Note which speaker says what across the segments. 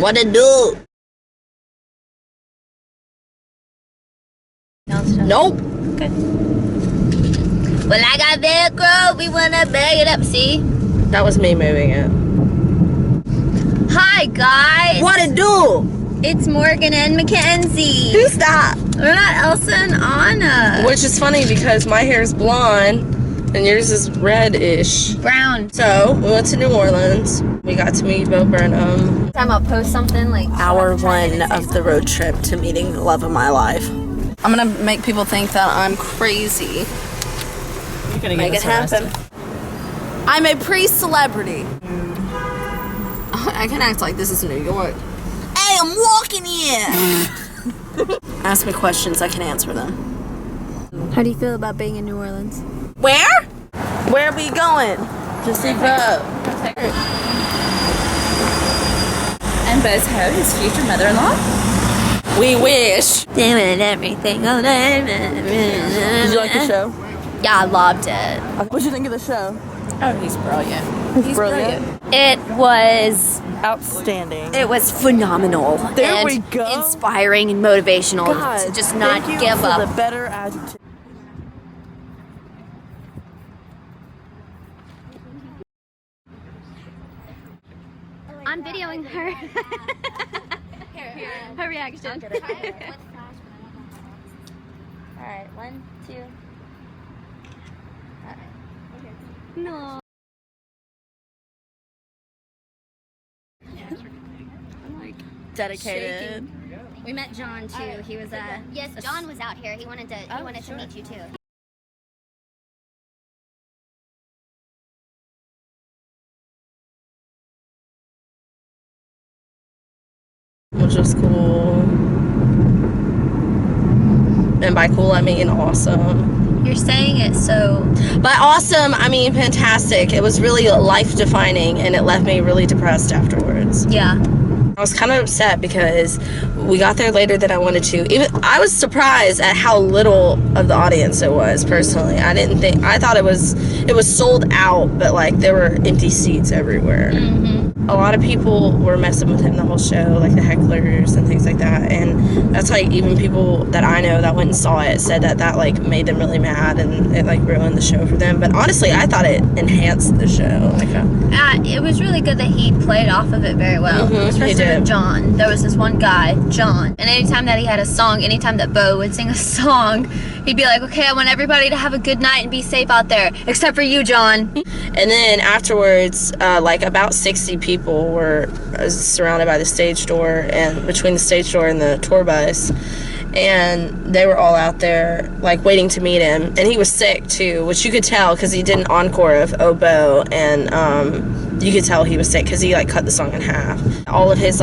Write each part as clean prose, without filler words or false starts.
Speaker 1: What it do? Nope.
Speaker 2: Okay. Well, I got Velcro. We wanna bag it up. See?
Speaker 1: That was me moving it.
Speaker 2: Hi guys.
Speaker 1: What it do?
Speaker 2: It's Morgan and Mackenzie.
Speaker 1: Who's that?
Speaker 2: We're not Elsa and Anna.
Speaker 1: Which is funny because my hair is blonde and yours is reddish.
Speaker 2: Brown.
Speaker 1: So we went to New Orleans. We got to meet Bo Burnham.
Speaker 2: Time I'll post something like
Speaker 1: Hour 1 of the road trip to meeting the love of my life. I'm gonna make people think that I'm crazy.
Speaker 3: You're gonna
Speaker 1: Make it happen. I'm a pre-celebrity. I can act like this is New York. Hey, I'm walking here. Ask me questions, I can answer them.
Speaker 2: How do you feel about being in New Orleans?
Speaker 1: Where? Where are we going? To see Bo.
Speaker 3: And Bo's hoe, his future mother-in-law.
Speaker 1: We wish.
Speaker 2: Doing everything all day.
Speaker 1: Did you like the show?
Speaker 2: Yeah, I loved it.
Speaker 1: What'd you think of the show?
Speaker 3: Oh, he's brilliant.
Speaker 1: He's brilliant.
Speaker 2: It was
Speaker 1: Outstanding.
Speaker 2: It was phenomenal.
Speaker 1: There
Speaker 2: and
Speaker 1: we go.
Speaker 2: Inspiring and motivational
Speaker 1: God,
Speaker 2: to just not
Speaker 1: thank you
Speaker 2: give
Speaker 1: for
Speaker 2: up.
Speaker 1: the better adjective.
Speaker 2: I'm videoing her. Her reaction. Alright, 1, 2. No.
Speaker 1: Dedicated.
Speaker 2: We met John too. He was yes, John was out here. He wanted to to meet you too.
Speaker 1: Which was cool. And by cool, I mean awesome.
Speaker 2: You're saying it so...
Speaker 1: By awesome, I mean fantastic. It was really life-defining, and it left me really depressed afterwards.
Speaker 2: Yeah.
Speaker 1: I was kind of upset because we got there later than I wanted to. Even I was surprised at how little of the audience it was, personally. I thought it was sold out, but like there were empty seats everywhere.
Speaker 2: Mm-hmm.
Speaker 1: A lot of people were messing with him the whole show, like the hecklers and things like that, and that's like even people that I know that went and saw it said that like made them really mad and it like ruined the show for them. But honestly, I thought it enhanced the show.
Speaker 2: It was really good that he played off of it very well.
Speaker 1: He did.
Speaker 2: John. There was this one guy, John, and anytime that he had a song, anytime that Bo would sing a song, he'd be like, okay, I want everybody to have a good night and be safe out there, except for you, John.
Speaker 1: And then afterwards, like about 60 people were surrounded by the stage door, and between the stage door and the tour bus, and they were all out there like waiting to meet him. And he was sick too, which you could tell because he did an encore of Oboe, and you could tell he was sick because he like cut the song in half. All of his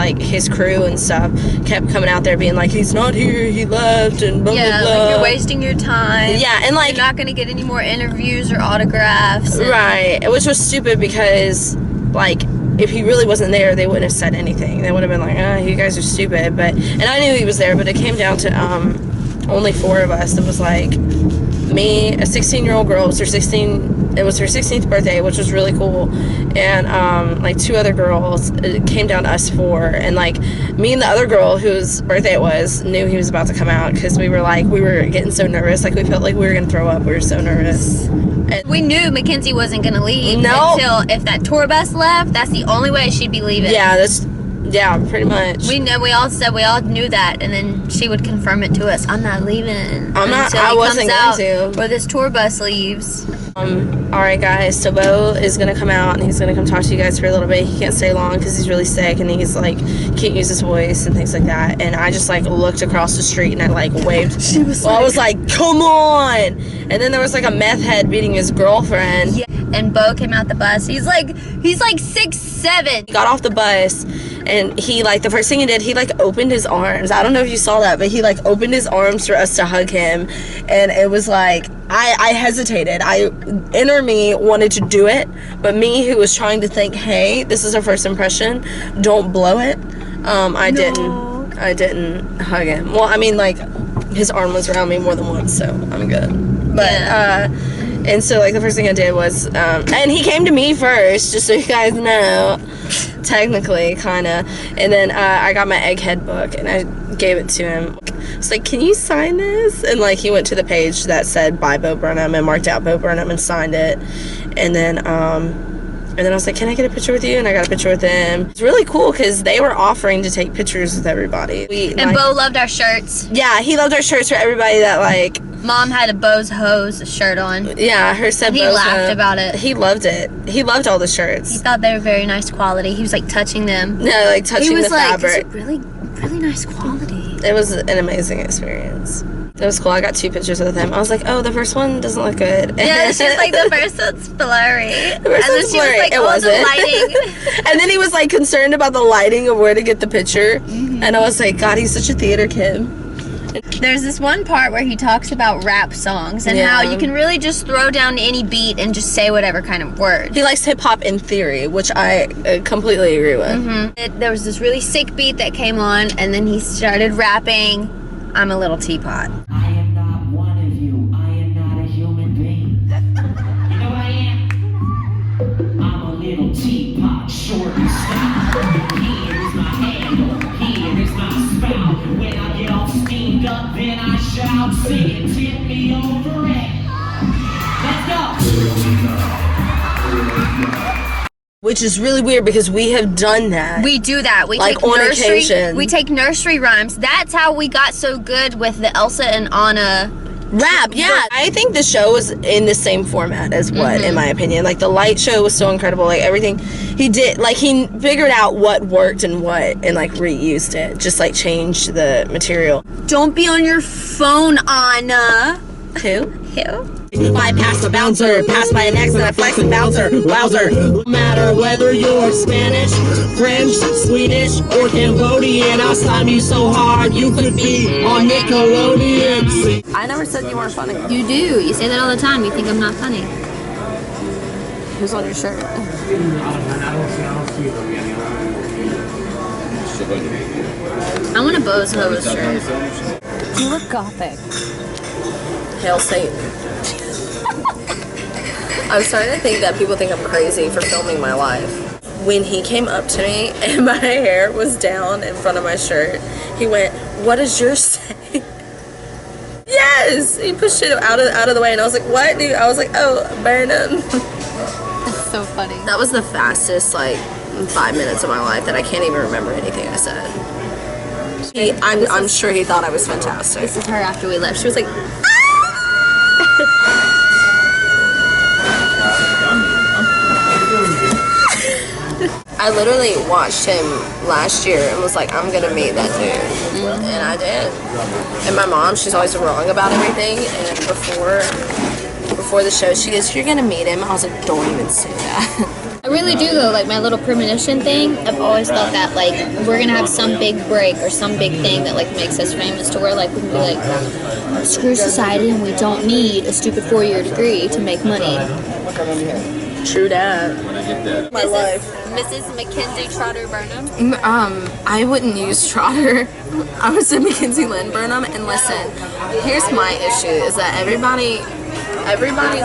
Speaker 1: crew and stuff kept coming out there being like, he's not here, he left, and blah blah blah.
Speaker 2: Like you're wasting your time.
Speaker 1: Yeah, and like
Speaker 2: you're not gonna get any more interviews or autographs.
Speaker 1: Right, which was stupid because like if he really wasn't there, they wouldn't have said anything. They would have been like, you guys are stupid. And I knew he was there, but it came down to only 4 of us. It was like me, a 16-year-old girl. It was her 16th birthday, which was really cool, and like 2 other girls. It came down to us 4, and like me and the other girl whose birthday it was knew he was about to come out because we were getting so nervous. Like we felt like we were gonna throw up. We were so nervous. And
Speaker 2: we knew Mackenzie wasn't gonna leave until if that tour bus left. That's the only way she'd be leaving.
Speaker 1: Yeah, pretty much.
Speaker 2: We all knew that, and then she would confirm it to us. I'm not leaving.
Speaker 1: I wasn't going to.
Speaker 2: Or this tour bus leaves.
Speaker 1: Alright guys, so Bo is going to come out and he's going to come talk to you guys for a little bit. He can't stay long because he's really sick and he's like, can't use his voice and things like that. And I just like looked across the street and I like waved. I was like, come on! And then there was like a meth head beating his girlfriend.
Speaker 2: Yeah. And Bo came out the bus. He's like 6'7".
Speaker 1: He got off the bus and he like, the first thing he did, he like opened his arms. I don't know if you saw that, but he like opened his arms for us to hug him. And it was like, I hesitated. Inner me wanted to do it, but me who was trying to think, hey, this is our first impression, don't blow it. I didn't hug him. Well, I mean, like, his arm was around me more than once, so I'm good. But, and so, like, the first thing I did was, and he came to me first, just so you guys know, technically, kind of. And then I got my Egghead book, and I gave it to him. I was like, can you sign this? And, like, he went to the page that said, by Bo Burnham, and marked out Bo Burnham and signed it. And then I was like, can I get a picture with you? And I got a picture with him. It's really cool because they were offering to take pictures with everybody.
Speaker 2: And Bo loved our shirts.
Speaker 1: Yeah, he loved our shirts for everybody that, like...
Speaker 2: Mom had a Bo's Hose shirt on.
Speaker 1: Yeah, her said
Speaker 2: He laughed about it.
Speaker 1: He loved it. He loved all the shirts.
Speaker 2: He thought they were very nice quality. He was, like, touching them.
Speaker 1: No, like, touching the fabric.
Speaker 2: He was like, really, really nice quality.
Speaker 1: It was an amazing experience. It was cool. I got 2 pictures with him. I was like, oh, the first one doesn't look good.
Speaker 2: Yeah, she's like, the first one's blurry.
Speaker 1: The first one's blurry.
Speaker 2: Like,
Speaker 1: it
Speaker 2: wasn't.
Speaker 1: The
Speaker 2: lighting.
Speaker 1: And then he was, like, concerned about the lighting of where to get the picture.
Speaker 2: Mm-hmm.
Speaker 1: And I was like, God, he's such a theater kid.
Speaker 2: There's this one part where he talks about rap songs and how you can really just throw down any beat and just say whatever kind of word.
Speaker 1: He likes hip-hop in theory, which I completely agree with.
Speaker 2: Mm-hmm. There was this really sick beat that came on, and then he started rapping, I'm a little teapot.
Speaker 4: I am not one of you. I am not a human being. You know what I am? I'm a little teapot, short and stout. Here is my handle. Here is my spout. When I get all steamed up, then I shout, sing it, tip me over it. Let's go.
Speaker 1: Which is really weird because we have done that.
Speaker 2: We do that. We
Speaker 1: like
Speaker 2: take
Speaker 1: on
Speaker 2: nursery,
Speaker 1: occasion.
Speaker 2: We take nursery rhymes. That's how we got so good with the Elsa and Anna
Speaker 1: rap. Yeah, I think the show was in the same format as what, in my opinion. Like, the light show was so incredible. Like, everything he did, like, he figured out what worked and what, and, like, reused it. Just, like, changed the material.
Speaker 2: Don't be on your phone, Anna.
Speaker 1: Who?
Speaker 5: Bypass the bouncer, passed by an ex and a flexing bouncer. Wowzer. No matter whether you're Spanish, French, Swedish, or Cambodian, I'll slam you so hard you could be on Nickelodeon.
Speaker 1: I never said you weren't funny.
Speaker 2: You do. You say that all the time. You think I'm not funny.
Speaker 1: Who's on your shirt?
Speaker 2: I want a Bo's Hose shirt.
Speaker 3: You look gothic.
Speaker 1: Hail Satan. I'm starting to think that people think I'm crazy for filming my life. When he came up to me and my hair was down in front of my shirt, he went, "What does yours say?" Yes! He pushed it out of the way, and I was like, "What, dude?" I was like, "Oh, Burnham."
Speaker 3: That's so funny.
Speaker 1: That was the fastest, like, 5 minutes of my life that I can't even remember anything I said. I'm sure he thought I was fantastic.
Speaker 2: This is her after we left. She was like,
Speaker 1: I literally watched him last year and was like, I'm gonna meet that dude. And I did. And my mom, she's always wrong about everything. And before the show, she goes, "You're gonna meet him." I was like, don't even say that.
Speaker 2: I really do though, like my little premonition thing, I've always thought that like we're gonna have some big break or some big thing that like makes us famous to where like we can be like, screw society and we don't need a stupid 4-year degree to make money.
Speaker 1: True that. My life.
Speaker 2: Mrs. Mackenzie Trotter Burnham.
Speaker 1: I wouldn't use Trotter. I would say Mackenzie Lynn Burnham. And listen, here's my issue, is that everybody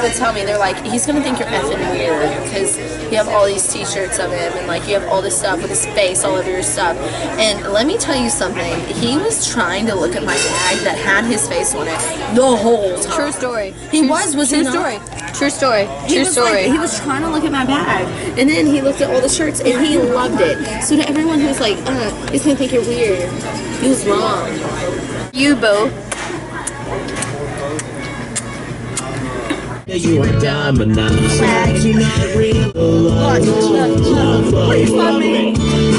Speaker 1: would tell me, they're like, he's gonna think you're effing weird because you have all these t-shirts of him and like you have all this stuff with his face all over your stuff. And let me tell you something, he was trying to look at my bag that had his face on it the whole time.
Speaker 2: True story.
Speaker 1: Was he
Speaker 2: True
Speaker 1: not?
Speaker 2: story. True story. True story.
Speaker 1: He was trying to look at my bag, and then he looked at all the shirts, and he loved it. So to everyone who's like, he's gonna think you're weird, he was wrong.
Speaker 2: You, Bo.
Speaker 5: You are dumb and I'm sad you're not real. Please love me.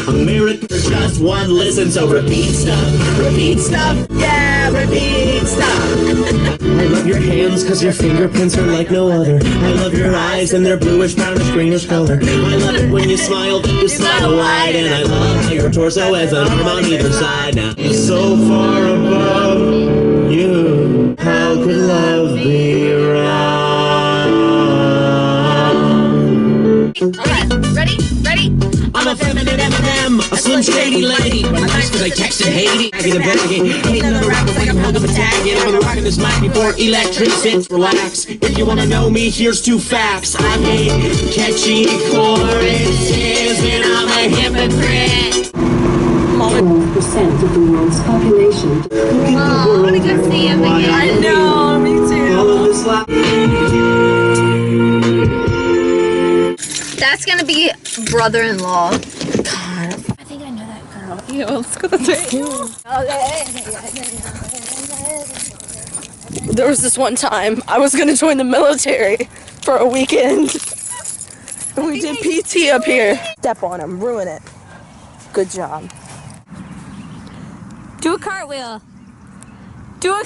Speaker 5: America's just one listen, so repeat stuff, yeah, repeat stuff. I love your hands cause your fingerprints are like no other. I love your eyes and their bluish, brownish, greenish color. I love it when you smile wide, and I love how your torso has an arm on either side. Now so far above you, how could love be wrong?
Speaker 2: Alright, ready?
Speaker 5: I'm a feminine M&M, a slim shady lady. But I'm nice cause I texted Haiti. I get a bag again. Ain't another rapper like I'm hung up a tag. And I've been rocking this mic before electricity. Relax. If you wanna know me, here's 2 facts. I made catchy choruses and I'm a hip
Speaker 2: hypocrite.
Speaker 6: 12% of the world's population.
Speaker 2: I want to go see him again.
Speaker 1: I know, me too.
Speaker 5: All of this life.
Speaker 2: That's gonna be brother-in-law.
Speaker 1: God.
Speaker 2: I think I know that girl.
Speaker 1: Yeah, let's go this way. There was this one time I was gonna join the military for a weekend. And we did PT up here. Step on him, ruin it. Good job.
Speaker 2: Do a cartwheel. Do a.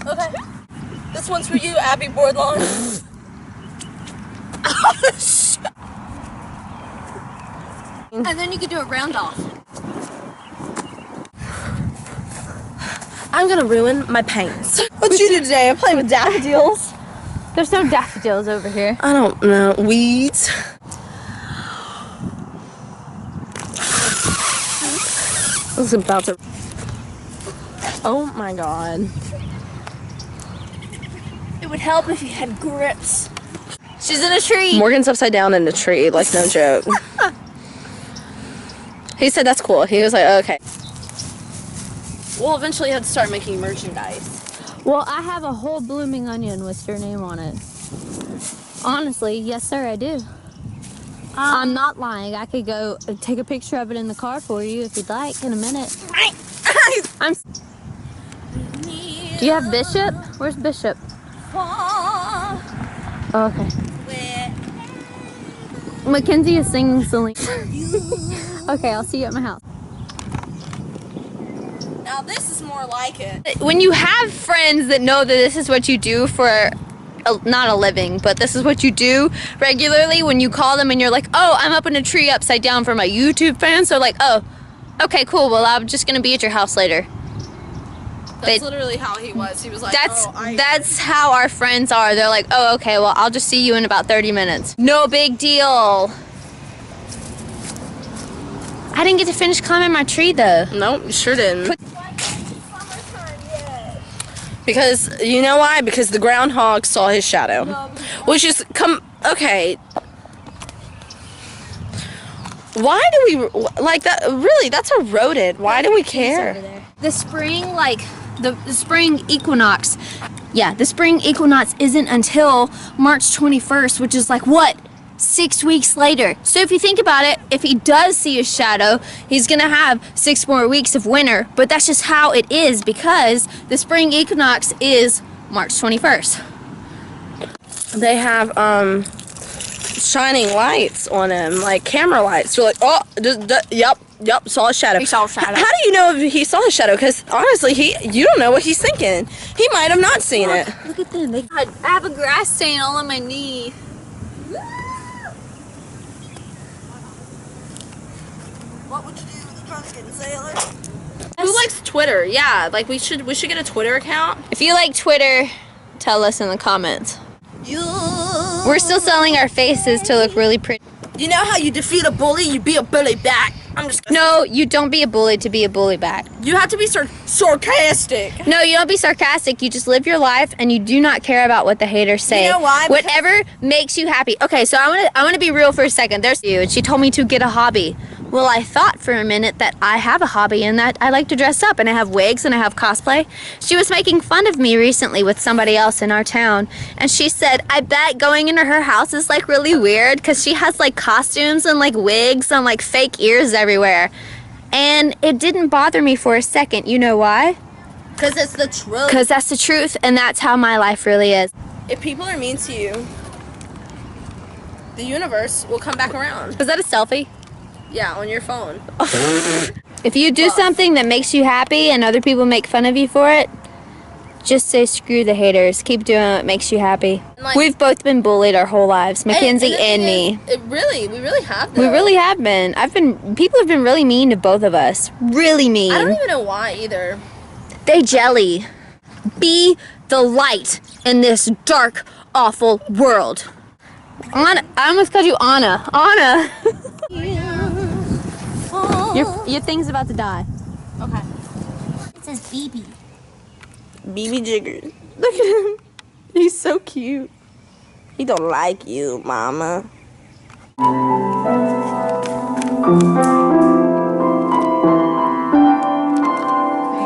Speaker 1: Okay. This one's for you, Abby Boardlawn.
Speaker 2: And then you could do a round off.
Speaker 1: I'm gonna ruin my pants. What you do today? I'm playing with daffodils.
Speaker 2: There's no daffodils over here.
Speaker 1: I don't know. Weeds. I was about to. Oh my god.
Speaker 2: It would help if you had grips. She's in a tree.
Speaker 1: Morgan's upside down in a tree, like no joke. He said that's cool. He was like, oh, okay. We'll eventually have to start making merchandise.
Speaker 2: Well, I have a whole blooming onion with your name on it. Honestly, yes sir, I do. I'm not lying. I could go take a picture of it in the car for you if you'd like in a minute. I'm. Do you have Bishop? Where's Bishop? Oh, okay. Mackenzie is singing Celine. Okay, I'll see you at my house.
Speaker 1: Now this is more like it.
Speaker 2: When you have friends that know that this is what you do for not a living, but this is what you do regularly, when you call them and you're like, oh, I'm up in a tree upside down for my YouTube fans, so like, oh, okay, cool, well, I'm just gonna be at your house later.
Speaker 1: That's literally how he was. He was like,
Speaker 2: That's how our friends are. They're like, oh, okay, well, I'll just see you in about 30 minutes. No big deal. I didn't get to finish climbing my tree, though.
Speaker 1: Nope, you sure didn't. Because, you know why? Because the groundhog saw his shadow. Which is, okay. Why do we, like, that, really, that's a rodent. Why do we care?
Speaker 2: The spring, like, the spring equinox. Yeah, the spring equinox isn't until March 21st, which is like, what? 6 weeks later. So if you think about it, if he does see a shadow, he's gonna have 6 more weeks of winter, but that's just how it is because the spring equinox is March 21st.
Speaker 1: They have shining lights on him, like camera lights. You're like, oh, yep, saw a shadow.
Speaker 2: He saw a shadow.
Speaker 1: How do you know if he saw a shadow? Because honestly, you don't know what he's thinking. He might have not seen it.
Speaker 2: Look at them. I have a grass stain all on my knee.
Speaker 1: What would you do with a drunken sailor? Who likes Twitter? Yeah, like we should get a Twitter account.
Speaker 2: If you like Twitter, tell us in the comments. We're still selling our faces to look really pretty.
Speaker 1: You know how you defeat a bully, you be a bully back. I'm just
Speaker 2: No, you don't be a bully to be a bully back.
Speaker 1: You have to be sarcastic.
Speaker 2: No, you don't be sarcastic. You just live your life and you do not care about what the haters say.
Speaker 1: You know why?
Speaker 2: Whatever makes you happy. Okay, so I want to be real for a second. There's you, and she told me to get a hobby. Well, I thought for a minute that I have a hobby and that I like to dress up and I have wigs and I have cosplay. She was making fun of me recently with somebody else in our town, and she said, I bet going into her house is like really weird because she has like costumes and like wigs and like fake ears everywhere. And it didn't bother me for a second. You know why?
Speaker 1: Because it's the truth.
Speaker 2: Because that's the truth, and that's how my life really is.
Speaker 1: If people are mean to you, the universe will come back around.
Speaker 2: Was that a selfie?
Speaker 1: Yeah, on your phone.
Speaker 2: If you do something that makes you happy and other people make fun of you for it, just say screw the haters. Keep doing what makes you happy.
Speaker 1: Like,
Speaker 2: we've both been bullied our whole lives, Mackenzie and me.
Speaker 1: We really have.
Speaker 2: We really have been. People have been really mean to both of us. Really mean.
Speaker 1: I don't even know why either.
Speaker 2: They jelly. Be the light in this dark, awful world. Anna, I almost called you Anna. Anna. Your thing's about to die.
Speaker 1: Okay.
Speaker 2: It says BB.
Speaker 1: BB Jigger. Look at him. He's so cute. He don't like you, mama.
Speaker 2: I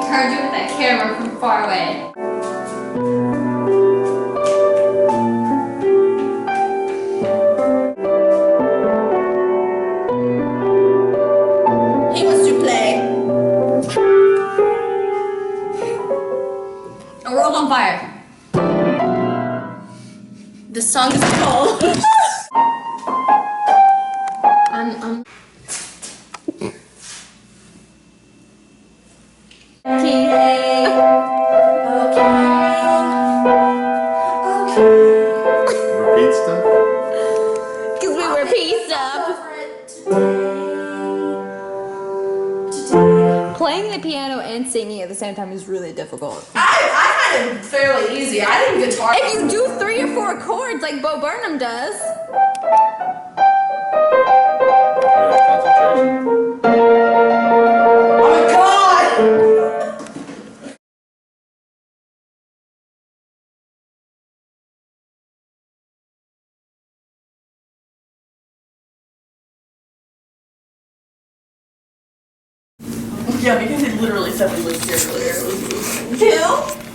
Speaker 2: heard you with that camera from far away.
Speaker 1: He wants to play.
Speaker 2: A world on fire.
Speaker 1: The song is called.
Speaker 2: I'm
Speaker 7: Repeat stuff?
Speaker 2: Because we repeat stuff. Playing the piano and singing at the same time is really difficult.
Speaker 1: I find it fairly easy. I think guitar.
Speaker 2: If you do 3 or 4 chords like Bo Burnham does.
Speaker 7: Really concentration.
Speaker 1: Oh my god! Yeah, because it literally said we lived here earlier. It was 2?